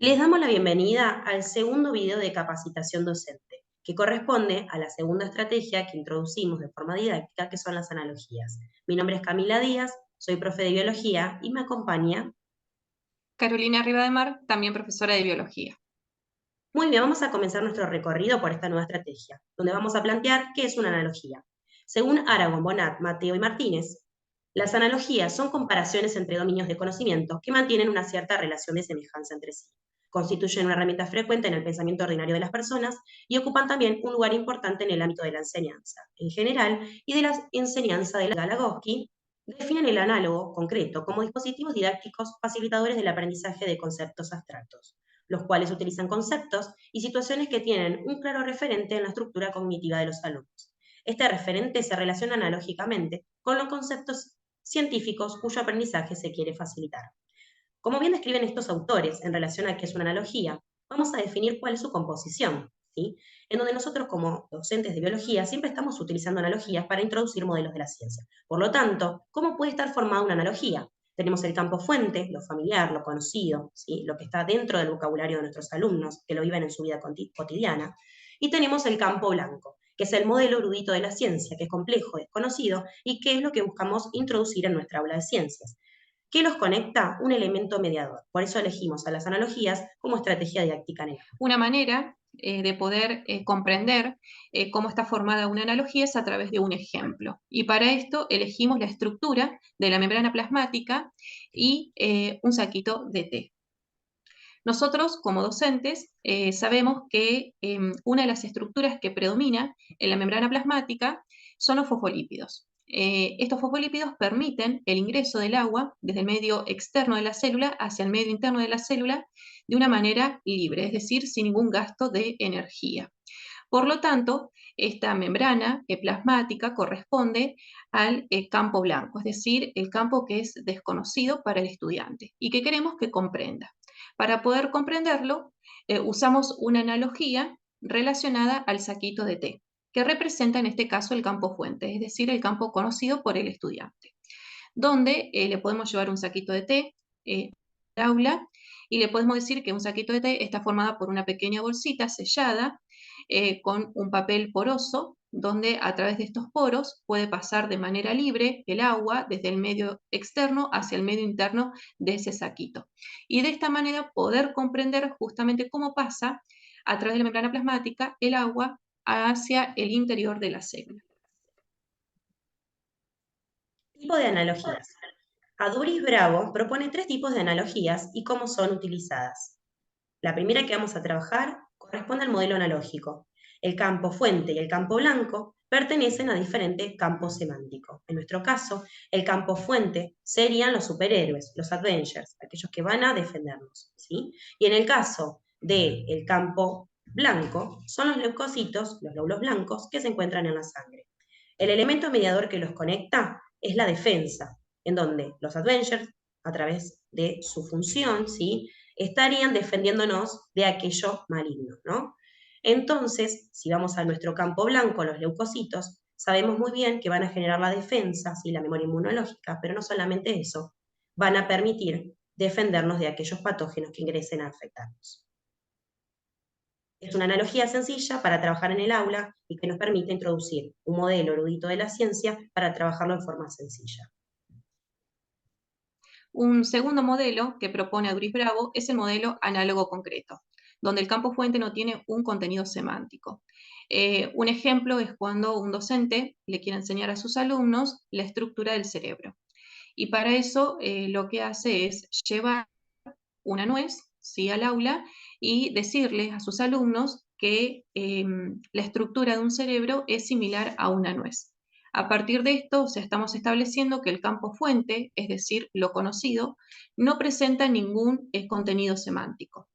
Les damos la bienvenida al segundo video de capacitación docente, que corresponde a la segunda estrategia que introducimos de forma didáctica, que son las analogías. Mi nombre es Camila Díaz, soy profe de biología y me acompaña. Carolina Rivademar, también profesora de biología. Muy bien, vamos a comenzar nuestro recorrido por esta nueva estrategia, donde vamos a plantear qué es una analogía. Según Aragón, Bonat, Mateo y Martínez, las analogías son comparaciones entre dominios de conocimiento que mantienen una cierta relación de semejanza entre sí. Constituyen una herramienta frecuente en el pensamiento ordinario de las personas y ocupan también un lugar importante en el ámbito de la enseñanza en general y de la enseñanza de Galagowski. Definen el análogo concreto como dispositivos didácticos facilitadores del aprendizaje de conceptos abstractos, los cuales utilizan conceptos y situaciones que tienen un claro referente en la estructura cognitiva de los alumnos. Este referente se relaciona analógicamente con los conceptos científicos cuyo aprendizaje se quiere facilitar. Como bien describen estos autores en relación a qué es una analogía, vamos a definir cuál es su composición, ¿sí? En donde nosotros como docentes de biología siempre estamos utilizando analogías para introducir modelos de la ciencia. Por lo tanto, ¿cómo puede estar formada una analogía? Tenemos el campo fuente, lo familiar, lo conocido, ¿sí? Lo que está dentro del vocabulario de nuestros alumnos, que lo viven en su vida cotidiana, y tenemos el campo blanco, que es el modelo erudito de la ciencia, que es complejo, desconocido, y que es lo que buscamos introducir en nuestra aula de ciencias. ¿Qué los conecta? Un elemento mediador. Por eso elegimos a las analogías como estrategia didáctica en el aula. Una manera de poder comprender cómo está formada una analogía es a través de un ejemplo. Y para esto elegimos la estructura de la membrana plasmática y un saquito de té. Nosotros, como docentes, sabemos que una de las estructuras que predomina en la membrana plasmática son los fosfolípidos. Estos fosfolípidos permiten el ingreso del agua desde el medio externo de la célula hacia el medio interno de la célula de una manera libre, es decir, sin ningún gasto de energía. Por lo tanto, esta membrana plasmática corresponde al campo blanco, es decir, el campo que es desconocido para el estudiante y que queremos que comprenda. Para poder comprenderlo, usamos una analogía relacionada al saquito de té, que representa en este caso el campo fuente, es decir, el campo conocido por el estudiante, donde le podemos llevar un saquito de té al aula y le podemos decir que un saquito de té está formada por una pequeña bolsita sellada con un papel poroso, donde a través de estos poros puede pasar de manera libre el agua desde el medio externo hacia el medio interno de ese saquito. Y de esta manera poder comprender justamente cómo pasa a través de la membrana plasmática el agua hacia el interior de la célula. Tipo de analogías. Aduris Bravo propone 3 tipos de analogías y cómo son utilizadas. La primera que vamos a trabajar corresponde al modelo analógico. El campo fuente y el campo blanco pertenecen a diferentes campos semánticos. En nuestro caso, el campo fuente serían los superhéroes, los Avengers, aquellos que van a defendernos, ¿sí? Y en el caso del campo blanco, son los leucocitos, los glóbulos blancos, que se encuentran en la sangre. El elemento mediador que los conecta es la defensa, en donde los Avengers, a través de su función, ¿sí?, estarían defendiéndonos de aquello maligno, ¿no? Entonces, si vamos a nuestro campo blanco, los leucocitos, sabemos muy bien que van a generar la defensa, ¿sí?, la memoria inmunológica, pero no solamente eso, van a permitir defendernos de aquellos patógenos que ingresen a afectarnos. Es una analogía sencilla para trabajar en el aula y que nos permite introducir un modelo erudito de la ciencia para trabajarlo en forma sencilla. Un segundo modelo que propone Aduris Bravo es el modelo análogo concreto, donde el campo fuente no tiene un contenido semántico. Un ejemplo es cuando un docente le quiere enseñar a sus alumnos la estructura del cerebro. Y para eso lo que hace es llevar una nuez, ¿sí?, al aula y decirles a sus alumnos que la estructura de un cerebro es similar a una nuez. A partir de esto, o sea, estamos estableciendo que el campo fuente, es decir, lo conocido, no presenta ningún contenido semántico.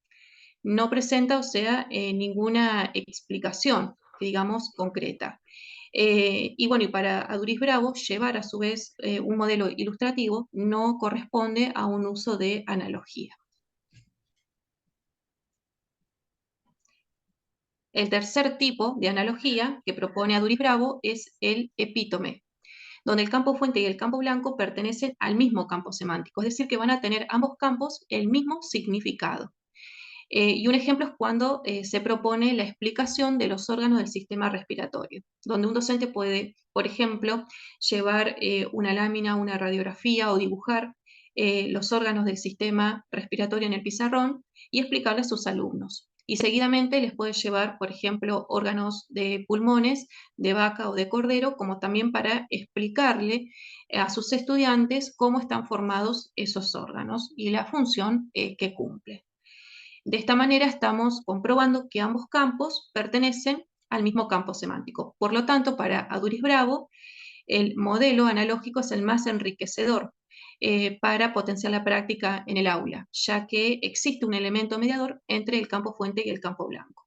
No presenta, o sea, ninguna explicación, digamos, concreta. Y bueno, y para Aduris Bravo, llevar a su vez un modelo ilustrativo no corresponde a un uso de analogía. El tercer tipo de analogía que propone Aduris Bravo es el epítome, donde el campo fuente y el campo blanco pertenecen al mismo campo semántico, es decir, que van a tener ambos campos el mismo significado. Y un ejemplo es cuando se propone la explicación de los órganos del sistema respiratorio, donde un docente puede, por ejemplo, llevar una lámina, una radiografía o dibujar los órganos del sistema respiratorio en el pizarrón y explicarle a sus alumnos. Y seguidamente les puede llevar, por ejemplo, órganos de pulmones, de vaca o de cordero, como también para explicarle a sus estudiantes cómo están formados esos órganos y la función que cumple. De esta manera estamos comprobando que ambos campos pertenecen al mismo campo semántico. Por lo tanto, para Aduris Bravo, el modelo analógico es el más enriquecedor para potenciar la práctica en el aula, ya que existe un elemento mediador entre el campo fuente y el campo blanco.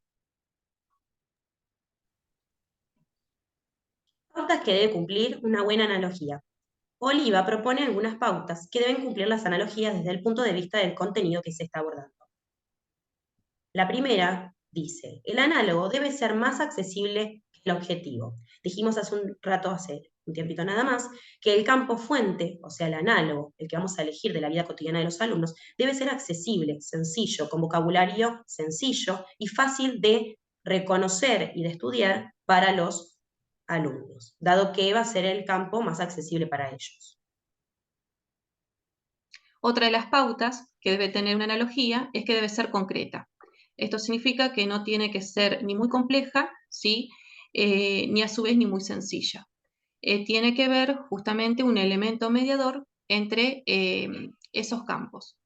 Pautas que debe cumplir una buena analogía. Oliva propone algunas pautas que deben cumplir las analogías desde el punto de vista del contenido que se está abordando. La primera dice, el análogo debe ser más accesible que el objetivo. Dijimos hace un rato, hace un tiempito nada más, que el campo fuente, o sea, el análogo, el que vamos a elegir de la vida cotidiana de los alumnos, debe ser accesible, sencillo, con vocabulario sencillo y fácil de reconocer y de estudiar para los alumnos, dado que va a ser el campo más accesible para ellos. Otra de las pautas que debe tener una analogía es que debe ser concreta. Esto significa que no tiene que ser ni muy compleja, ¿sí? Ni a su vez ni muy sencilla. Tiene que ver justamente un elemento mediador entre esos campos.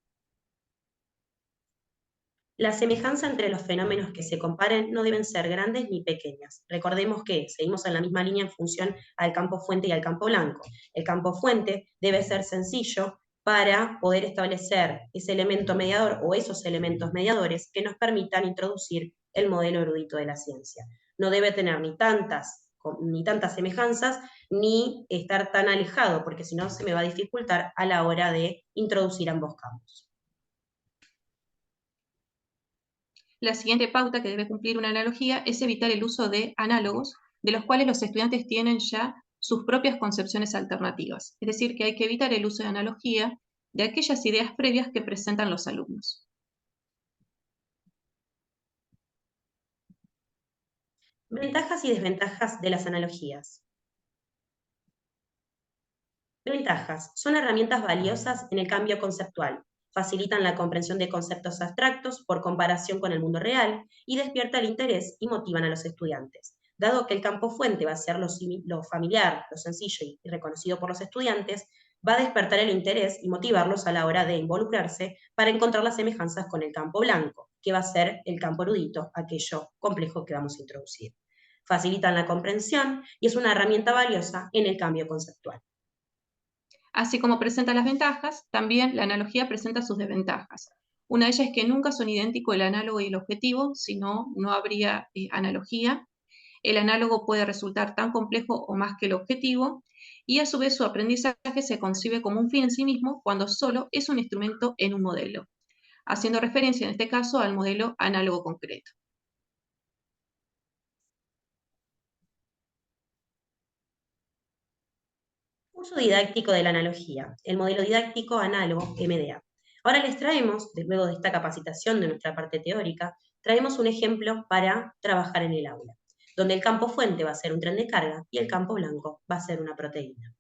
La semejanza entre los fenómenos que se comparen no deben ser grandes ni pequeñas. Recordemos que seguimos en la misma línea en función al campo fuente y al campo blanco. El campo fuente debe ser sencillo para poder establecer ese elemento mediador o esos elementos mediadores que nos permitan introducir el modelo erudito de la ciencia. No debe tener ni tantas semejanzas ni estar tan alejado, porque si no se me va a dificultar a la hora de introducir ambos campos. La siguiente pauta que debe cumplir una analogía es evitar el uso de análogos, de los cuales los estudiantes tienen ya sus propias concepciones alternativas. Es decir, que hay que evitar el uso de analogía de aquellas ideas previas que presentan los alumnos. Ventajas y desventajas de las analogías. Ventajas. Son herramientas valiosas en el cambio conceptual. Facilitan la comprensión de conceptos abstractos por comparación con el mundo real y despierta el interés y motivan a los estudiantes. Dado que el campo fuente va a ser lo familiar, lo sencillo y reconocido por los estudiantes, va a despertar el interés y motivarlos a la hora de involucrarse para encontrar las semejanzas con el campo blanco, que va a ser el campo erudito, aquello complejo que vamos a introducir. Facilitan la comprensión y es una herramienta valiosa en el cambio conceptual. Así como presenta las ventajas, también la analogía presenta sus desventajas. Una de ellas es que nunca son idénticos el análogo y el objetivo, si no, no habría analogía. El análogo puede resultar tan complejo o más que el objetivo, y a su vez su aprendizaje se concibe como un fin en sí mismo cuando solo es un instrumento en un modelo, haciendo referencia en este caso al modelo análogo concreto. Uso didáctico de la analogía, el modelo didáctico análogo MDA. Ahora les traemos, luego de esta capacitación de nuestra parte teórica, traemos un ejemplo para trabajar en el aula, donde el campo fuente va a ser un tren de carga y el campo blanco va a ser una proteína.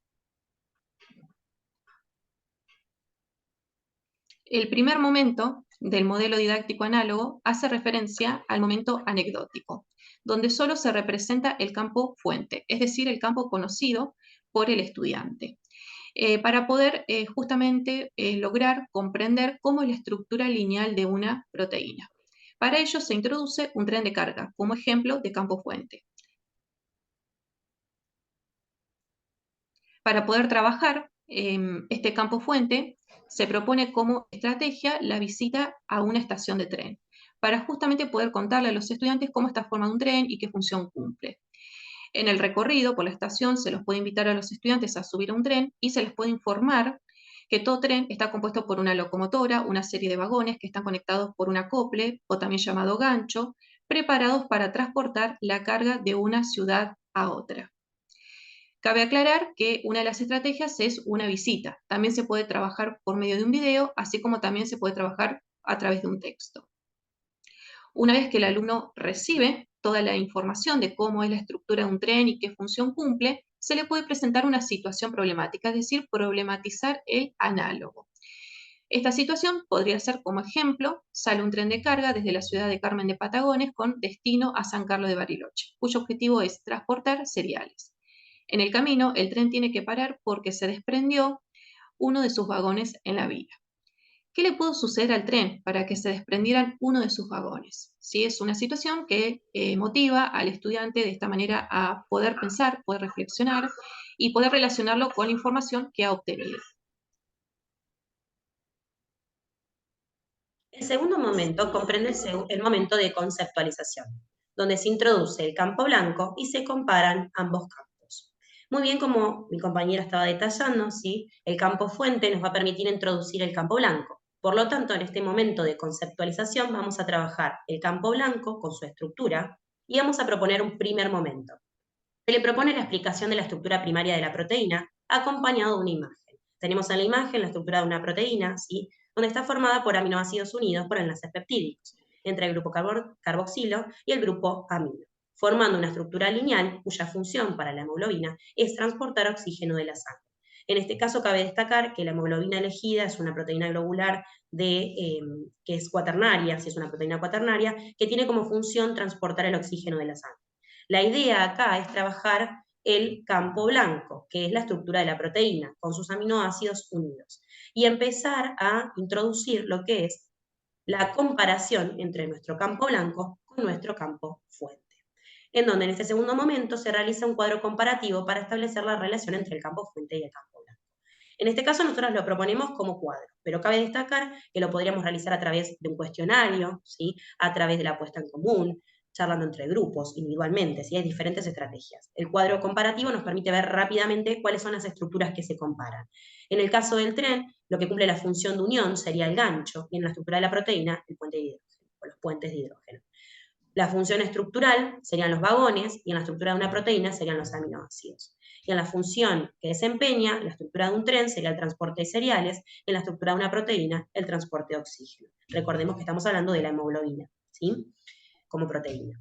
El primer momento del modelo didáctico análogo hace referencia al momento anecdótico, donde solo se representa el campo fuente, es decir, el campo conocido por el estudiante, para poder justamente lograr comprender cómo es la estructura lineal de una proteína. Para ello se introduce un tren de carga como ejemplo de campo fuente. Para poder trabajar este campo fuente, se propone como estrategia la visita a una estación de tren, para justamente poder contarle a los estudiantes cómo está formado un tren y qué función cumple. En el recorrido por la estación se los puede invitar a los estudiantes a subir a un tren y se les puede informar que todo tren está compuesto por una locomotora, una serie de vagones que están conectados por un acople, o también llamado gancho, preparados para transportar la carga de una ciudad a otra. Cabe aclarar que una de las estrategias es una visita. También se puede trabajar por medio de un video, así como también se puede trabajar a través de un texto. Una vez que el alumno recibe toda la información de cómo es la estructura de un tren y qué función cumple, se le puede presentar una situación problemática, es decir, problematizar el análogo. Esta situación podría ser como ejemplo, sale un tren de carga desde la ciudad de Carmen de Patagones con destino a San Carlos de Bariloche, cuyo objetivo es transportar cereales. En el camino, el tren tiene que parar porque se desprendió uno de sus vagones en la vía. ¿Qué le pudo suceder al tren para que se desprendieran uno de sus vagones? ¿Sí? Es una situación que motiva al estudiante de esta manera a poder pensar, poder reflexionar y poder relacionarlo con la información que ha obtenido. El segundo momento comprende el momento de conceptualización, donde se introduce el campo blanco y se comparan ambos campos. Muy bien, como mi compañera estaba detallando, ¿sí? El campo fuente nos va a permitir introducir el campo blanco. Por lo tanto, en este momento de conceptualización vamos a trabajar el campo blanco con su estructura y vamos a proponer un primer momento. Se le propone la explicación de la estructura primaria de la proteína acompañado de una imagen. Tenemos en la imagen la estructura de una proteína, ¿sí? Donde está formada por aminoácidos unidos por enlaces peptídicos, entre el grupo carboxilo y el grupo amino, formando una estructura lineal cuya función para la hemoglobina es transportar oxígeno de la sangre. En este caso cabe destacar que la hemoglobina elegida es una proteína globular que es cuaternaria, si es una proteína cuaternaria, que tiene como función transportar el oxígeno de la sangre. La idea acá es trabajar el campo blanco, que es la estructura de la proteína, con sus aminoácidos unidos, y empezar a introducir lo que es la comparación entre nuestro campo blanco con nuestro campo fuente, en donde en este segundo momento se realiza un cuadro comparativo para establecer la relación entre el campo fuente y el campo blanco. En este caso nosotros lo proponemos como cuadro, pero cabe destacar que lo podríamos realizar a través de un cuestionario, ¿sí? A través de la puesta en común, charlando entre grupos, individualmente, ¿sí? Hay diferentes estrategias. El cuadro comparativo nos permite ver rápidamente cuáles son las estructuras que se comparan. En el caso del tren, lo que cumple la función de unión sería el gancho, y en la estructura de la proteína, el puente de hidrógeno, o los puentes de hidrógeno. La función estructural serían los vagones y en la estructura de una proteína serían los aminoácidos. Y en la función que desempeña la estructura de un tren sería el transporte de cereales, en la estructura de una proteína el transporte de oxígeno. Recordemos que estamos hablando de la hemoglobina, ¿sí? Como proteína.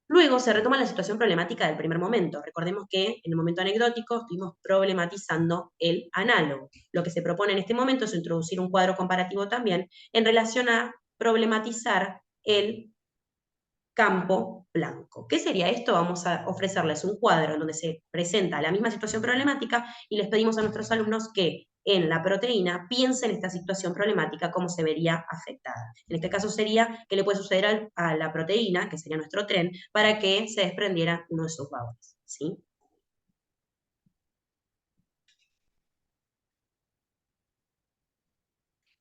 Luego se retoma la situación problemática del primer momento. Recordemos que en el momento anecdótico estuvimos problematizando el análogo. Lo que se propone en este momento es introducir un cuadro comparativo también en relación a problematizar el campo blanco. ¿Qué sería esto? Vamos a ofrecerles un cuadro en donde se presenta la misma situación problemática y les pedimos a nuestros alumnos que en la proteína piensen esta situación problemática, cómo se vería afectada. En este caso sería qué le puede suceder a la proteína, que sería nuestro tren, para que se desprendiera uno de sus vagones, ¿sí?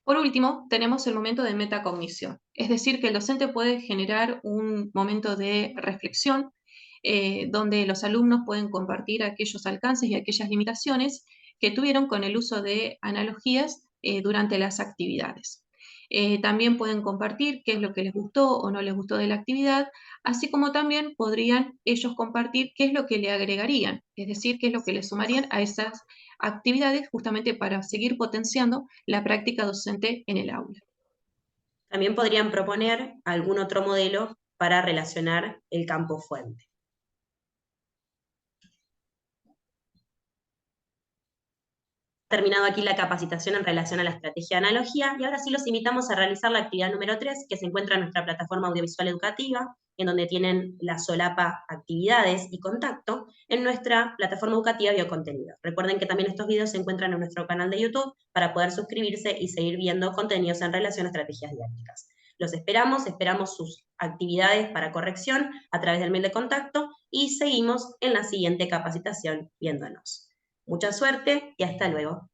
Por último, tenemos el momento de metacognición, es decir, que el docente puede generar un momento de reflexión donde los alumnos pueden compartir aquellos alcances y aquellas limitaciones que tuvieron con el uso de analogías durante las actividades. También pueden compartir qué es lo que les gustó o no les gustó de la actividad, así como también podrían ellos compartir qué es lo que le agregarían, es decir, qué es lo que le sumarían a esas actividades justamente para seguir potenciando la práctica docente en el aula. También podrían proponer algún otro modelo para relacionar el campo fuente. Terminado aquí la capacitación en relación a la estrategia de analogía y ahora sí los invitamos a realizar la actividad número 3 que se encuentra en nuestra plataforma audiovisual educativa, en donde tienen la solapa actividades y contacto en nuestra plataforma educativa Biocontenido. Recuerden que también estos videos se encuentran en nuestro canal de YouTube para poder suscribirse y seguir viendo contenidos en relación a estrategias didácticas. Los esperamos sus actividades para corrección a través del mail de contacto y seguimos en la siguiente capacitación viéndonos. Mucha suerte y hasta luego.